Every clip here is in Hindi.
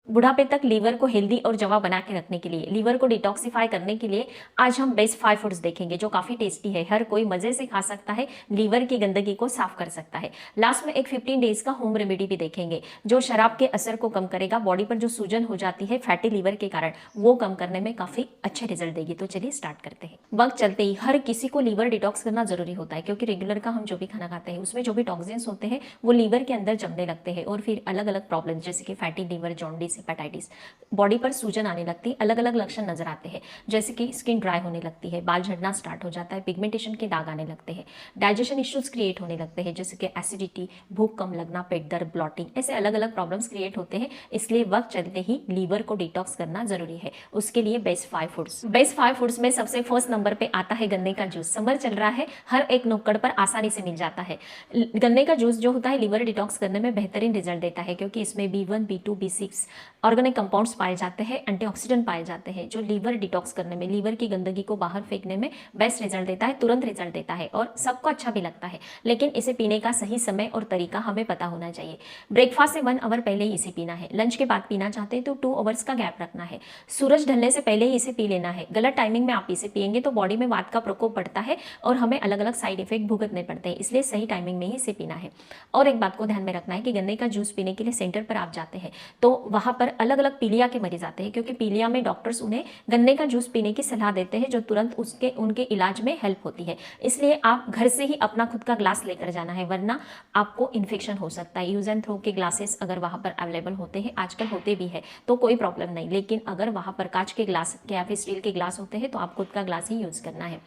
बुढ़ापे तक लीवर को हेल्दी और जवा बना के रखने के लिए, लीवर को डिटॉक्सिफाई करने के लिए आज हम बेस्ट 5 फूड्स देखेंगे जो काफी टेस्टी है, हर कोई मजे से खा सकता है, लीवर की गंदगी को साफ कर सकता है। लास्ट में एक 15 डेज का होम रेमेडी भी देखेंगे जो शराब के असर को कम करेगा, बॉडी पर जो सूजन हो जाती है फैटी लीवर के कारण वो कम करने में काफी अच्छे रिजल्ट देगी। तो चलिए स्टार्ट करते हैं। वक्त चलते ही हर किसी को लीवर डिटॉक्स करना जरूरी होता है क्योंकि रेगुलर का हम जो भी खाना खाते हैं उसमें जो भी टॉक्सिन्स होते हैं वो लीवर के अंदर जमने लगते हैं और फिर अलग अलग प्रॉब्लम जैसे कि fatty liver, jaundice, hepatitis, body पर सूजन आने लगती है, अलग अलग लक्षण नजर आते हैं जैसे कि स्किन ड्राई होने लगती है, बाल झड़ना स्टार्ट हो जाता है, पिगमेंटेशन के दाग आने लगते हैं, डाइजेशन इश्यूज क्रिएट होने लगते हैं जैसे कि एसिडिटी, भूख कम लगना, पेट दर्द, ब्लॉटिंग, ऐसे अलग अलग प्रॉब्लम्स क्रिएट होते हैं। इसलिए वक्त चलते ही लीवर को डिटॉक्स करना जरूरी है। उसके लिए बेस्ट 5 फूड्स। बेस्ट 5 फूड्स में सबसे फर्स्ट नंबर पे आता है गन्ने का जूस। समर चल रहा है, हर एक नुक्कड़ पर आसानी से मिल जाता है। गन्ने का जूस जो होता है लीवर डिटॉक्स करने में बेहतरीन रिजल्ट देता है क्योंकि इसमें B1, B2, B6 organic compounds पाए जाते हैं, एंटीऑक्सीडेंट पाए जाते हैं जो लीवर डिटॉक्स करने में, लीवर की गंदगी को बाहर फेंकने में बेस्ट रिजल्ट देता है, तुरंत रिजल्ट देता है और सबको अच्छा भी लगता है। लेकिन इसे पीने का सही समय और तरीका हमें पता होना चाहिए। ब्रेकफास्ट से 1 आवर पहले ही इसे पीना है, लंच के बाद पीना चाहते हैं तो 2 आवर्स का गैप रखना है, सूरज ढलने से पहले ही इसे पी लेना है। गलत टाइमिंग में आप इसे पिएंगे तो बॉडी में वात का प्रकोप बढ़ता है और हमें अलग अलग साइड इफेक्ट भुगतने पड़ते हैं, इसलिए सही टाइमिंग में ही इसे पीना है। और एक बात को ध्यान में रखना है कि गन्ने का जूस पीने के लिए सेंटर पर आप जाते हैं तो वहां पर अलग अलग पीलिया के मरीज आते हैं क्योंकि पीलिया में डॉक्टर्स उन्हें गन्ने का जूस पीने की सलाह देते हैं जो तुरंत उनके इलाज में हेल्प होती है। इसलिए आप घर से ही अपना खुद का ग्लास लेकर जाना है वरना आपको इन्फेक्शन हो सकता है। यूज एंड थ्रो के ग्लासेस अगर वहां पर अवेलेबल होते हैं, आजकल होते भी है तो कोई प्रॉब्लम नहीं, लेकिन अगर वहां पर कांच के ग्लास या फिर स्टील के ग्लास होते हैं तो आप खुद का ग्लास ही यूज करना है।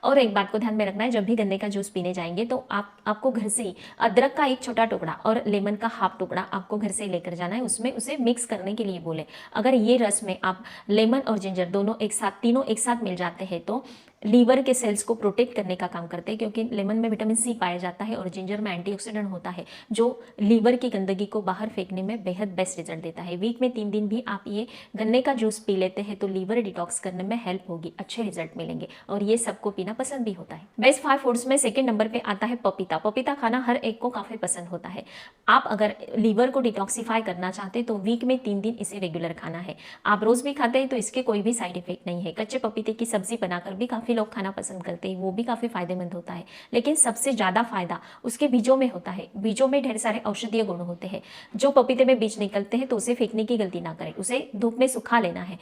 और एक बात को ध्यान में रखना है, जब भी गन्ने का जूस पीने जाएंगे तो आपको घर से ही अदरक का एक छोटा टुकड़ा और लेमन का हाफ टुकड़ा आपको घर से लेकर जाना है, उसमें उसे मिक्स करने के लिए बोले। अगर ये रस में आप लेमन और जिंजर दोनों एक साथ, तीनों एक साथ मिल जाते हैं तो लीवर के सेल्स को प्रोटेक्ट करने का काम करते हैं क्योंकि लेमन में विटामिन सी पाया जाता है और जिंजर में एंटीऑक्सीडेंट होता है जो लीवर की गंदगी को बाहर फेंकने में बेहद बेस्ट रिजल्ट देता है। वीक में 3 दिन भी आप ये गन्ने का जूस पी लेते हैं तो लीवर डिटॉक्स करने में हेल्प होगी, अच्छे रिजल्ट मिलेंगे और ये सबको पीना पसंद भी होता है। बेस्ट 5 फूड्स में सेकेंड नंबर पे आता है पपीता। पपीता खाना हर एक को काफी पसंद होता है। आप अगर लीवर को डिटॉक्सिफाई करना चाहते हैं तो वीक में 3 दिन इसे रेगुलर खाना है। आप रोज भी खाते हैं तो इसके कोई भी साइड इफेक्ट नहीं है। कच्चे पपीते की सब्जी बनाकर भी काफी लोग खाना पसंद करते हैं, वो भी काफी फायदेमंद होता है, लेकिन सबसे ज्यादा फायदा उसके बीजों में होता है। बीजों में ढेर सारे औषधीय गुण होते हैं। जो पपीते में बीज निकलते हैं तो उसे फेंकने की गलती ना करें, उसे धूप में सुखा लेना है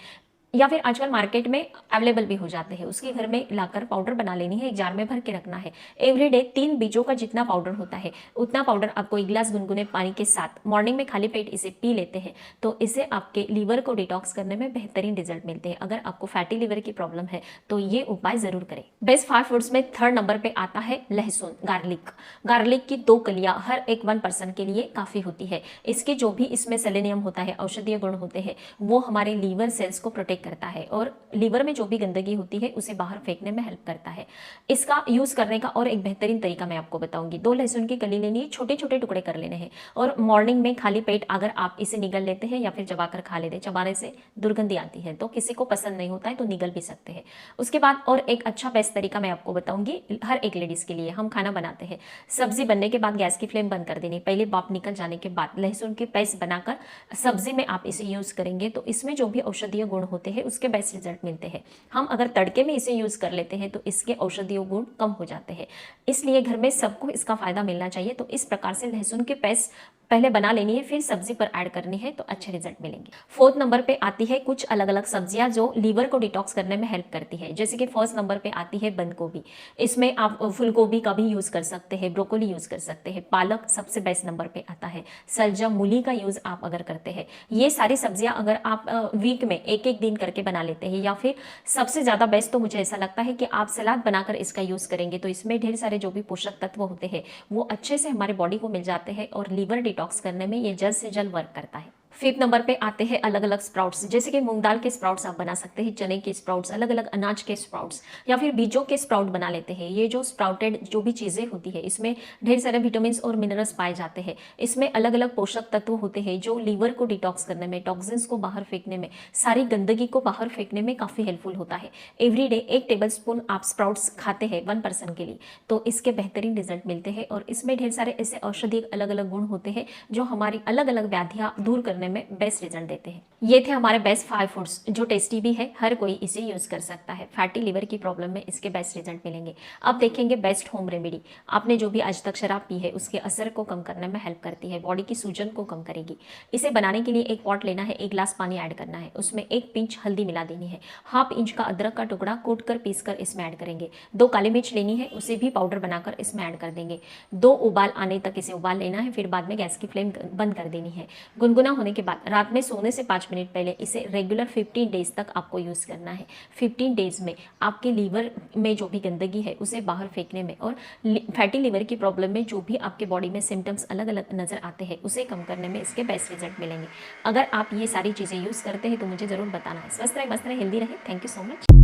या फिर आजकल मार्केट में अवेलेबल भी हो जाते हैं, उसके घर में लाकर पाउडर बना लेनी है, एक जार में भर के रखना है। एवरीडे 3 बीजों का जितना पाउडर होता है उतना पाउडर आपको 1 गिलास गुनगुने पानी के साथ मॉर्निंग में खाली पेट इसे पी लेते हैं तो इससे आपके लीवर को डिटॉक्स करने में बेहतरीन रिजल्ट मिलते हैं। अगर आपको फैटी लीवर की प्रॉब्लम है तो ये उपाय जरूर करें। बेस्ट 5 फूड्स में 3rd नंबर पे आता है लहसुन, गार्लिक। गार्लिक की 2 कलियां हर एक 1 पर्सन के लिए काफी होती है। इसके जो भी इसमें सेलेनियम होता है, औषधीय गुण होते हैं, वो हमारे लीवर सेल्स को प्रोटेक्ट करता है और लीवर में जो भी गंदगी होती है उसे बाहर फेंकने में हेल्प करता है। इसका यूज करने का और एक बेहतरीन तरीका मैं आपको बताऊंगी। 2 लहसुन की कली लेनी है, छोटे छोटे टुकड़े कर लेने हैं और मॉर्निंग में खाली पेट अगर आप इसे निगल लेते हैं या फिर चबाकर खा लेते हैं, चबाने से दुर्गंधी आती है तो किसी को पसंद नहीं होता है तो निगल भी सकते हैं। उसके बाद और एक अच्छा बेस्ट तरीका मैं आपको बताऊंगी हर एक लेडीज के लिए। हम खाना बनाते हैं, सब्जी बनने के बाद गैस की फ्लेम बंद कर देनी, पहले बाप निकल जाने के बाद लहसुन की पेस्ट बनाकर सब्जी में आप इसे यूज करेंगे तो इसमें जो भी औषधीय गुण होते हैं उसके बेस्ट रिजल्ट मिलते हैं। हम अगर तड़के में इसे यूज कर लेते हैं तो इसके औषधीय गुण कम हो जाते हैं, इसलिए घर में सबको इसका फायदा मिलना चाहिए। तो इस प्रकार से लहसुन के पेस्ट पहले बना लेनी है, फिर सब्जी पर ऐड करनी है तो अच्छे रिजल्ट मिलेंगे। 4th नंबर पे आती है कुछ अलग अलग सब्जियां जो लीवर को डिटॉक्स करने में हेल्प करती है, जैसे कि 1st नंबर पे आती है बंद गोभी। इसमें आप फूल गोभी का भी यूज कर सकते हैं, ब्रोकोली यूज कर सकते हैं, पालक सबसे बेस्ट नंबर पे आता है, सलजम, मूली का यूज आप अगर करते हैं, ये सारी सब्जियां अगर आप वीक में एक एक दिन करके बना लेते हैं या फिर सबसे ज्यादा बेस्ट तो मुझे ऐसा लगता है कि आप सलाद बनाकर इसका यूज करेंगे तो इसमें ढेर सारे जो भी पोषक तत्व होते हैं वो अच्छे से हमारे बॉडी को मिल जाते हैं और लीवर डिटॉक्स करने में ये जल्द से जल्द वर्क करता है। 5th नंबर पे आते हैं अलग अलग स्प्राउट्स, जैसे कि मूंग दाल के स्प्राउट्स आप बना सकते हैं, चने के स्प्राउट्स, अलग अलग अनाज के स्प्राउट्स या फिर बीजों के स्प्राउट बना लेते हैं। ये जो स्प्राउटेड जो भी चीजें होती है इसमें ढेर सारे विटामिन और मिनरल्स पाए जाते हैं। इसमें अलग अलग पोषक तत्व होते हैं जो लीवर को डिटॉक्स करने में, टॉक्सिन्स को बाहर फेंकने में, सारी गंदगी को बाहर फेंकने में काफी हेल्पफुल होता है। एवरीडे 1 टेबलस्पून आप स्प्राउट्स खाते हैं 1 पर्सन के लिए तो इसके बेहतरीन रिजल्ट मिलते हैं और इसमें ढेर सारे ऐसे औषधीय अलग अलग गुण होते हैं जो हमारी अलग अलग व्याधियां दूर करने करने में बेस्ट रिजल्ट देते हैं। ये थे हमारे बेस्ट 5 फूड्स जो टेस्टी भी है, हर कोई इसे यूज कर सकता है। फैटी लिवर की प्रॉब्लम में इसके बेस्ट रिजल्ट मिलेंगे। अब देखेंगे बेस्ट होम रेमेडी। आपने जो भी आज तक शराब पी है उसके असर को कम करने में हेल्प करती है, बॉडी की सूजन को कम करेगी। इसे बनाने के लिए एक पॉट लेना है, 1 गिलास पानी ऐड करना है, उसमें 1 पिंच हल्दी मिला देनी है, हाफ इंच का अदरक का टुकड़ा कूट कर पीस कर इसमें ऐड करेंगे, 2 काली मिर्च लेनी है, उसे भी पाउडर बनाकर इसमें ऐड कर देंगे। 2 उबाल आने तक इसे उबाल लेना है, फिर बाद में गैस की फ्लेम बंद कर देनी है। गुनगुना होने के बाद रात में सोने से 5 मिनट पहले इसे रेगुलर 15 डेज तक आपको यूज़ करना है। 15 डेज में आपके लीवर में जो भी गंदगी है उसे बाहर फेंकने में और फैटी लिवर की प्रॉब्लम में जो भी आपके बॉडी में सिम्टम्स अलग अलग नज़र आते हैं उसे कम करने में इसके बेस्ट रिजल्ट मिलेंगे। अगर आप ये सारी चीज़ें यूज़ करते हैं तो मुझे ज़रूर बताना है। स्वस्थ रहे, मस्त रहे, हेल्दी रहे। Thank you so much.